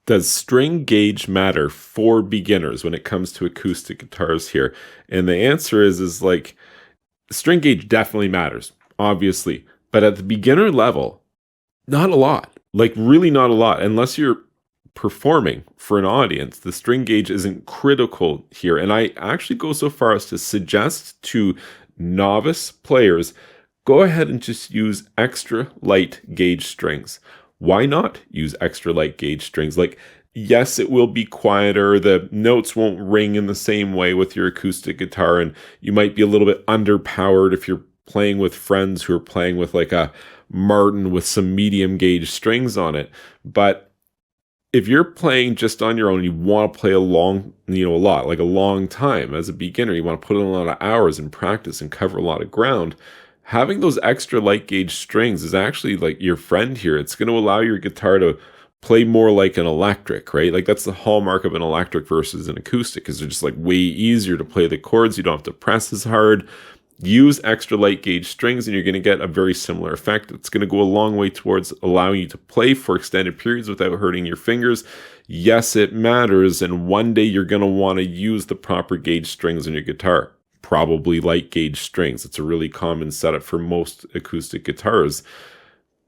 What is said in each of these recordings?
Does string gauge matter for beginners when it comes to acoustic guitars here? And the answer is like string gauge definitely matters, obviously, but at the beginner level, not a lot. Like really not a lot, unless you're performing for an audience. The string gauge isn't critical here, and I actually go so far as to suggest to novice players, go ahead and just use extra light gauge strings. Why not use extra light gauge strings? Like, yes, it will be quieter. The notes won't ring in the same way with your acoustic guitar, and you might be a little bit underpowered if you're playing with friends who are playing with like a Martin with some medium gauge strings on it. But if you're playing just on your own, you want to play a lot, like a long time as a beginner, you want to put in a lot of hours in practice and cover a lot of ground. Having those extra light gauge strings is actually like your friend here. It's going to allow your guitar to play more like an electric, right? Like that's the hallmark of an electric versus an acoustic, because they're just like way easier to play the chords. You don't have to press as hard. Use extra light gauge strings and you're going to get a very similar effect. It's going to go a long way towards allowing you to play for extended periods without hurting your fingers. Yes, it matters, and one day you're going to want to use the proper gauge strings on your guitar. Probably light gauge strings. It's a really common setup for most acoustic guitars.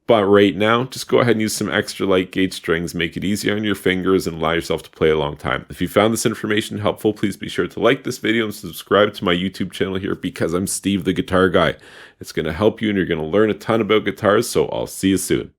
But right now, just go ahead and use some extra light gauge strings, make it easier on your fingers, and allow yourself to play a long time. If you found this information helpful, please be sure to like this video and subscribe to my YouTube channel here, because I'm Steve the Guitar Guy. It's going to help you and you're going to learn a ton about guitars, so I'll see you soon.